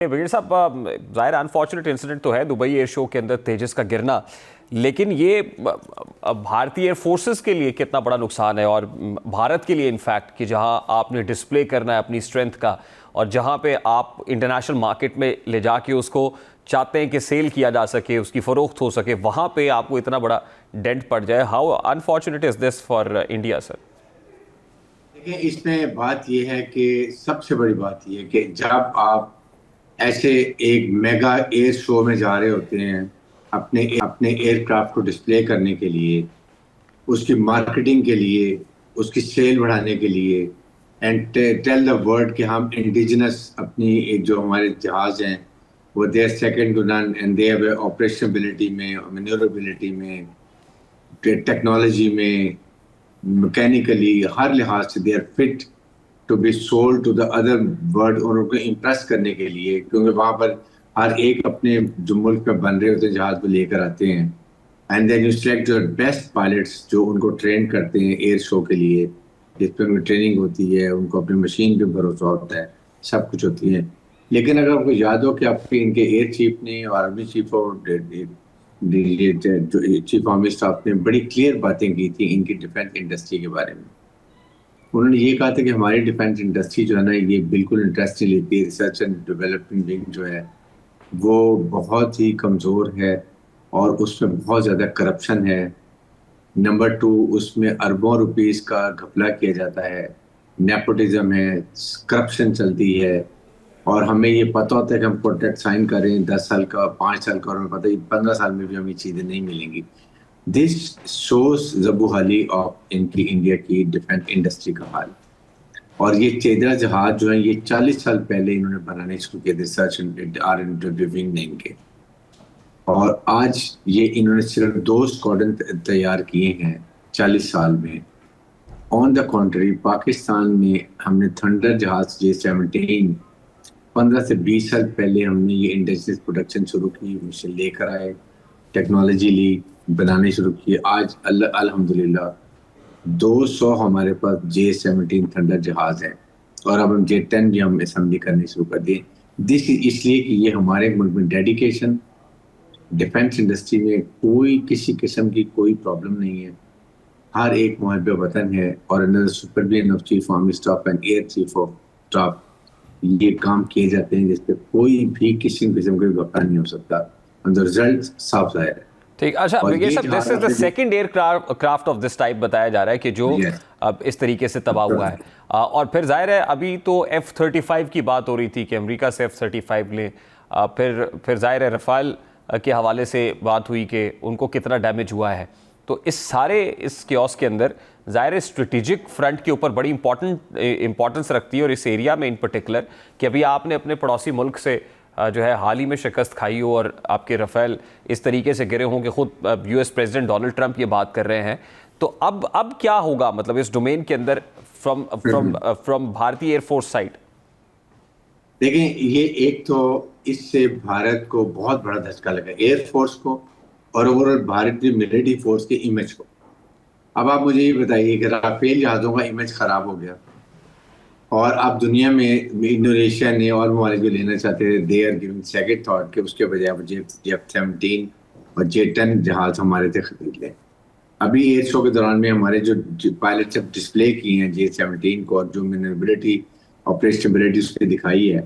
वकील साहब, ज़ाहिर अनफॉर्चुनेट इंसिडेंट तो है दुबई एयर शो के अंदर तेजस का गिरना, लेकिन ये भारतीय एयर फोर्सेस के लिए कितना बड़ा नुकसान है और भारत के लिए इनफैक्ट कि जहां आपने डिस्प्ले करना है अपनी स्ट्रेंथ का और जहां पे आप इंटरनेशनल मार्केट में ले जाके उसको चाहते हैं कि सेल किया जा सके, उसकी फ़रोख्त हो सके, वहां पे आपको इतना बड़ा डेंट पड़ जाए। How unfortunate is this for India sir? देखिए, इसमें बात यह है कि सबसे बड़ी बात यह है कि जब आप ऐसे एक मेगा एयर शो में जा रहे होते हैं अपने अपने एयरक्राफ्ट को डिस्प्ले करने के लिए, उसकी मार्केटिंग के लिए, उसकी सेल बढ़ाने के लिए एंड टेल द वर्ल्ड कि हम इंडिजिनस अपनी एक जो हमारे जहाज हैं वो they are second to none and they have operationability में, मैन्योरेबिलिटी में, टेक्नोलॉजी में, मैकेनिकली हर लिहाज से they are fit to be sold to the other world और उनको इम्प्रेस करने के लिए, क्योंकि वहां पर हर एक अपने जो मुल्क में बन रहे होते हैं जहाज को लेकर आते हैं and then you select your best pilots जो उनको ट्रेन करते हैं एयर शो के लिए, जिसपे उनकी ट्रेनिंग होती है, उनको अपनी मशीन पे भरोसा होता है, सब कुछ होती है। लेकिन अगर आपको याद हो कि आपके इनके एयर चीफ ने और आर्मी चीफ और जो चीफ आर्मी स्टाफ ने बड़ी क्लियर बातें की थी इनकी डिफेंस इंडस्ट्री के बारे में। उन्होंने ये कहा था कि हमारी डिफेंस इंडस्ट्री जो है ना, ये बिल्कुल इंटरेस्ट नहीं लेती। रिसर्च एंड डेवलपमेंट विंग जो है वो बहुत ही कमज़ोर है और उसमें बहुत ज़्यादा करप्शन है। नंबर टू, उसमें अरबों रुपीस का घपला किया जाता है, नेपोटिज्म है, करप्शन चलती है। और हमें ये पता होता है कि हम कॉन्ट्रैक्ट साइन कर रहे हैं 10 साल का, 5 साल का, और हमें पता है 15 साल में भी हमें चीज़ें नहीं मिलेंगी। दिस शोज जबूहाली ऑफ इनकी इंडिया की डिफेंस इंडस्ट्री का हाल। और ये तेजस जहाज जो है ये 40 साल पहले इन्होंने बनाने शुरू किए थे, search R and wing name के, और आज ये इन्होंने सिर्फ 2 स्क्वाड्रन तैयार किए हैं 40 साल में। ऑन द कॉन्ट्री पाकिस्तान में हमने थंडर जहाज J-17 15 से 20 साल पहले हमने ये इंडस्ट्रीज प्रोडक्शन शुरू की, मिशन लेकर आए, टेक्नोलॉजी ली, बनाने शुरू किए। आज अल्हम्दुलिल्लाह 200 हमारे पास J-17 थंडर जहाज है और अब हम J-10 भी हम असेंबली करनी शुरू कर दिए। दिस इसलिए कि ये हमारे मुल्क में डेडिकेशन, डिफेंस इंडस्ट्री में कोई किसी किस्म की कोई प्रॉब्लम नहीं है। हर एक मुहब्ब वतन है और under supervision of chief army staff and air chief of staff ये काम किए जाते हैं जिसपे कोई भी किसी किस्म का घपला नहीं हो सकता। रिजल्ट साफ जाहिर है। ठीक, अच्छा और ये ये सब this is the second air craft of this type बताया जा रहा है कि जो अब इस तरीके से तबाह हुआ है। और फिर जाहिर है अभी तो F-35 की बात हो रही थी कि अमेरिका से F-35 लें, फिर जाहिर है रफाल के हवाले से बात हुई कि उनको कितना डैमेज हुआ है। तो इस क्योस के अंदर ज़ाहिर स्ट्रेटेजिक फ्रंट के ऊपर बड़ी इंपॉर्टेंस रखती है और इस एरिया में इन पर्टिकुलर कि अभी आपने अपने पड़ोसी मुल्क से जो है हाल ही में शिकस्त खाई हो और आपके रफ़ेल इस तरीके से गिरे हों कि खुद US प्रेसिडेंट डोनाल्ड ट्रंप ये बात कर रहे हैं। तो अब क्या होगा, मतलब इस डोमेन के अंदर फ्रॉम भारतीय एयरफोर्स साइड? देखिए, ये एक तो इससे भारत को बहुत बड़ा धक्का लगा, एयरफोर्स को और ओवरऑल भारतीय मिलिट्री फोर्स के इमेज को। अब आप मुझे ये बताइए कि राफेल जहाज़ों का इमेज खराब हो गया और अब दुनिया में इंडोनेशिया ने और ममालिक जो लेना चाहते थे they are giving second thought कि उसके बजाय वो F-17 और J-10 जहाज हमारे से खरीद लें। अभी एयर शो के दौरान में हमारे जो पायलट सब डिस्प्ले किए हैं J-17 को और जो मैन्योरेबिलिटी, ऑपरेशनबिलिटी उसने दिखाई है,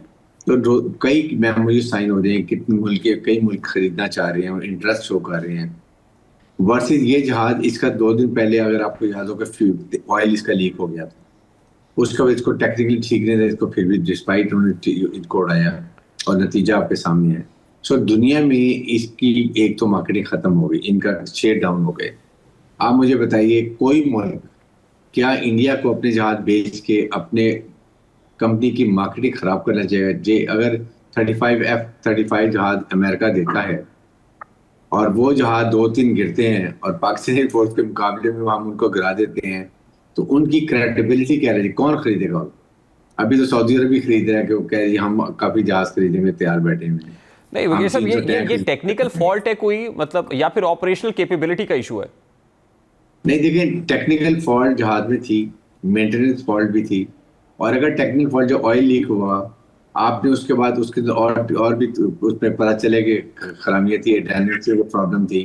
तो कई मेमोरी साइन हो रहे हैं, कितने मुल्क कई मुल्क खरीदना चाह रहे हैं और इंटरेस्ट शो कर रहे हैं। वर्सेस ये जहाज, इसका 2 दिन पहले अगर आपको याद हो कि ऑयल इसका लीक हो गया था, उसका इसको टेक्निकली ठीक नहीं था, इसको फिर भी डिस्पाइट उन्होंने इनको उड़ाया और नतीजा आपके सामने है। सो दुनिया में इसकी एक तो मार्केटिंग खत्म हो गई, इनका शेयर डाउन हो गए। आप मुझे बताइए, कोई मुल्क क्या इंडिया को अपने जहाज बेच के अपने कंपनी की मार्केटिंग खराब करना चाहिए? अगर 35 F-35 जहाज अमेरिका देता है और वो जहाज 2-3 गिरते हैं और पाकिस्तानी फोर्स के मुकाबले में हम उनको गिरा देते हैं, तो उनकी क्रेडिबिलिटी क्या रहेगी? कौन खरीदेगा? अभी तो सऊदी अरब भी खरीद रहा है कि वो कह रही है हम काफी जहाज खरीदेंगे, तैयार बैठे हुए हैं। नहीं हम ये सब 300 ये टेक्निकल फॉल्ट है कोई, मतलब, या फिर ऑपरेशनल कैपेबिलिटी का इशू है? नहीं, देखिए, टेक्निकल फॉल्ट जहाज में थी, मेंटेनेंस फॉल्ट भी थी। और अगर टेक्निकल फॉल्ट जो ऑयल लीक हुआ आपने उसके बाद उसके और भी उसमें पता चले कि खरामियत थी, डायनेमिक्स में प्रॉब्लम थी,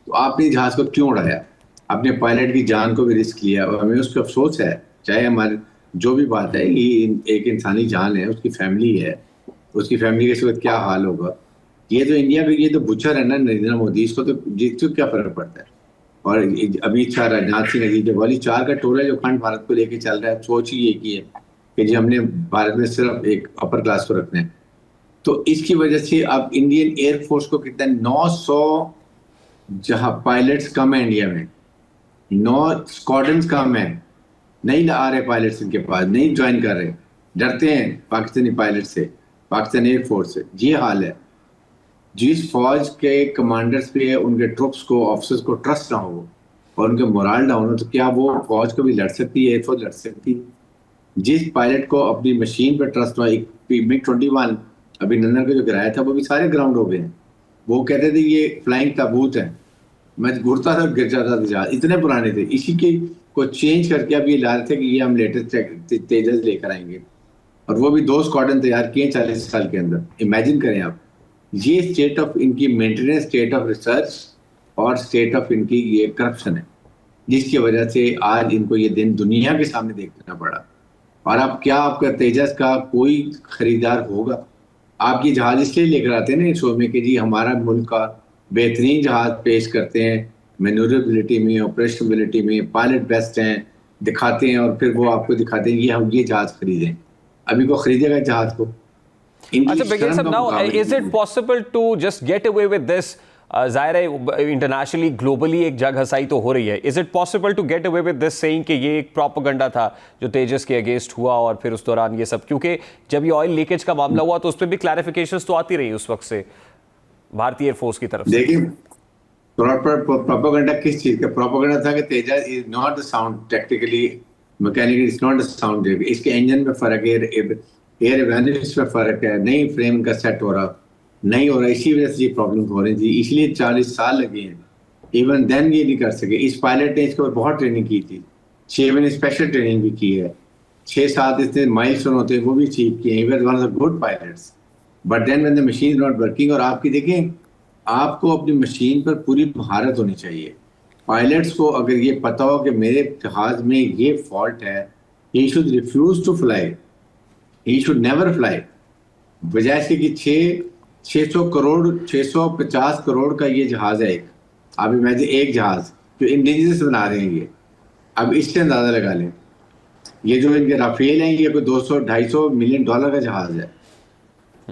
तो आपने जहाज को क्यों उड़ाया? अपने पायलट की जान को भी रिस्क लिया, और हमें उसका अफसोस है। चाहे हमारे जो भी बात है, ये एक इंसानी जान है, उसकी फैमिली है, उसकी फैमिली के इस वक्त क्या हाल होगा। ये तो इंडिया का ये तो बुचर है ना नरेंद्र मोदी, इसको तो जिसको क्या फर्क पड़ता है। और अमित शाह, राजनाथ सिंह, अजीत डोभाल, 4 का टोला जो खंड भारत को लेके चल रहा है, सोच ही एक ही है कि जी हमने भारत में सिर्फ एक अपर क्लास को रखना है। तो इसकी वजह से अब इंडियन एयरफोर्स को कितना 900 जहां पायलट्स कम है इंडिया में, 9 स्क्वाड्रन्स कम है, नहीं आ रहे पायलट्स इनके पास, नहीं ज्वाइन कर रहे, डरते हैं पाकिस्तानी पायलट से, पाकिस्तान एयरफोर्स से। ये हाल है। जिस फौज के कमांडर्स पे उनके ट्रुप्स को, ऑफिसर्स को ट्रस्ट ना हो और उनके मोरल डाउन हो, तो क्या वो फौज को भी लड़ सकती है, एयरफोर्स लड़ सकती है? जिस पायलट को अपनी मशीन पर ट्रस्ट हुआ, एक MiG-21 अभिनंदन का जो गिराया था, वो भी सारे ग्राउंड हो गए हैं। वो कहते थे ये फ्लाइंग ताबूत है, मैं घुरता था गिर जाता था जहाज, इतने पुराने थे। इसी के को चेंज करके अब ये ला रहे थे कि ये हम लेटेस्ट तेजस लेकर आएंगे, और वो भी 2 स्क्वाड्रन तैयार किए 40 साल के अंदर। इमेजिन करें आप, ये स्टेट ऑफ इनकी मेंटेनेंस, स्टेट ऑफ रिसर्च और स्टेट ऑफ इनकी ये करप्शन है, जिसकी वजह से आज इनको ये दिन दुनिया के सामने देखना पड़ा। और अब क्या आपका तेजस का कोई खरीदार होगा? आपकी जहाज इसलिए लेकर आते हैं ना शो में कि जी हमारा मुल्क का बेहतरीन जहाज पेश करते हैं, मैन्यूवरेबिलिटी में, ऑपरेशनबिलिटी में, पायलट बेस्ट हैं, दिखाते हैं, और फिर वो आपको दिखाते हैं कि हम ये जहाज खरीदें। अभी को खरीदेगा जहाज को? अच्छा बिगिन साहब, now is it possible to just get away with this? जाहिर है इंटरनेशनली ग्लोबली एक जग हसाई तो हो रही है। Is it possible to get away with this saying कि ये एक प्रोपेगेंडा था जो तेजस के अगेंस्ट हुआ, और फिर उस दौरान ये सब, क्योंकि जब ये ऑयल लीकेज का मामला हुआ तो उस पर भी क्लैरिफिकेशंस तो आती रही उस वक्त से भारतीय एयरफोर्स की तरफ से। देखिए प्रोपेगेंडा किस चीज का प्रोपेगेंडा था? कि Tejas is not the sound technically, mechanically it's not the sound. इसके इंजन में फर्क है, एयर एवेन्यूज में फर्क है, नहीं फ्रेम का सेट हो रहा, नहीं हो रहा, इसी वजह से ये प्रॉब्लम हो रही थी, इसलिए 40 साल लगे हैं। इवन देन ये नहीं कर सके। इस पायलट ने इसके ऊपर बहुत ट्रेनिंग की थी, 6 महीने स्पेशल ट्रेनिंग भी की है, 6-7 इसने माइलस्टोन होते हैं वो भी अचीव किए हैं। He was one of the good pilots, but then when the machine is not working. और आपकी देखें, आपको अपनी मशीन पर पूरी महारत होनी चाहिए। पायलट्स को अगर ये पता हो कि मेरे जहाज में ये फॉल्ट है, he should refuse to fly, he should never fly. बजाय इसके कि 650 करोड़ का ये जहाज है एक, आप इमेजिन, एक जहाज जो इंडिजिनस बना रहे हैं ये। अब इससे अंदाजा लगा लें, ये जो इनके राफेल हैं, ये कोई 200-250 मिलियन डॉलर का जहाज है।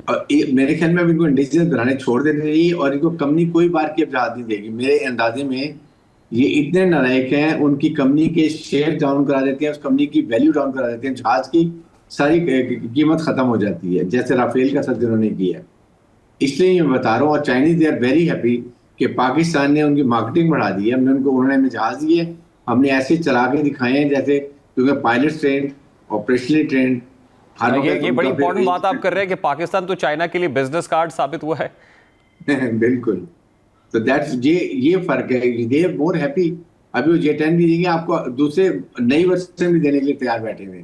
और मेरे ख्याल में अब इनको इंडिजिनस बनाने छोड़ देने चाहिए, और इनको कंपनी कोई बार की अब जहाज नहीं देगी। मेरे अंदाजे में ये इतने नालायक हैं, उनकी कंपनी के शेयर डाउन करा देते हैं, उस कंपनी की वैल्यू डाउन करा देते हैं, जहाज की सारी कीमत खत्म हो जाती है, जैसे राफेल का साथ जिन्होंने किया। इसलिए मैं बता रहा हूँ, और Chinese they are very happy कि पाकिस्तान ने उनकी मार्केटिंग बढ़ा दी है। हमने उनको, उन्होंने हमें जहाज दिए, हमने ऐसे चला के दिखाए हैं जैसे, क्योंकि पायलट ट्रेंड, ऑपरेशनली ट्रेंड। ये बड़ी इंपॉर्टेंट बात आप कर रहे हैं कि पाकिस्तान तो चाइना के लिए बिजनेस कार्ड साबित हुआ है। बिल्कुल। तो दैट्स ये फर्क है। They are more happy. अभी वो J-10 भी देंगे आपको, दूसरे नई वर्जन भी देने के लिए तैयार बैठे हुए,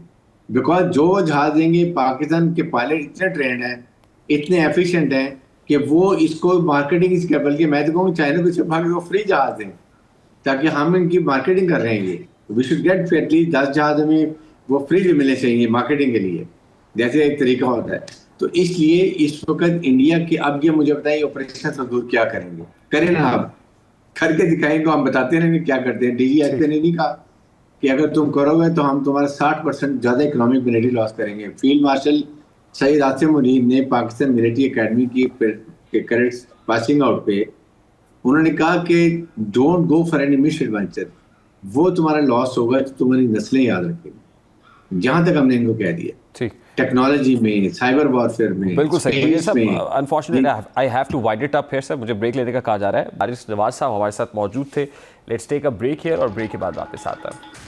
बिकॉज जो जहाज देंगे, पाकिस्तान के पायलट इतने ट्रेंड हैं, इतने एफिशिएंट हैं कि वो इसको मार्केटिंग इसके, बल्कि मैं तो कहूँ चाइना को सिर्फ फ्री जहाज दें, ताकि हम इनकी मार्केटिंग कर रहे हैं। वी शुड गेट एटलीस्ट 10 जहाज में वो फ्री भी मिलने चाहिए मार्केटिंग के लिए, जैसे एक तरीका होता है। तो इसलिए इस वक्त इंडिया के, अब ये मुझे बताइए ऑपरेशन मजदूर क्या करेंगे? करें ना, आप करके दिखाएंगे, हम बताते रहेंगे क्या करते हैं। DGSP ने नहीं कहा कि अगर तुम करोगे तो हम तुम्हारा 60% ज्यादा इकोनॉमिक मिलिट्री लॉस करेंगे। फील्ड मार्शल सईद आसिम मुनीर ने पाकिस्तान मिलिट्री एकेडमी की कैडेट्स पासिंग आउट पे उन्होंने कहा कि don't go for any miss adventure, वो तुम्हारा लॉस होगा तो तुम्हारी नस्लें याद रखेंगी। जहां तक हमने इनको कह दिया, ठीक, टेक्नोलॉजी में, साइबर वॉरफेयर में, बिल्कुल सही। Unfortunately I have to wind it up here sir, मुझे ब्रेक लेने का कहा जा रहा है। हारिस नवाज साहब हमारे साथ मौजूद थे। Let's take a break here, और ब्रेक के बाद वापस आता है।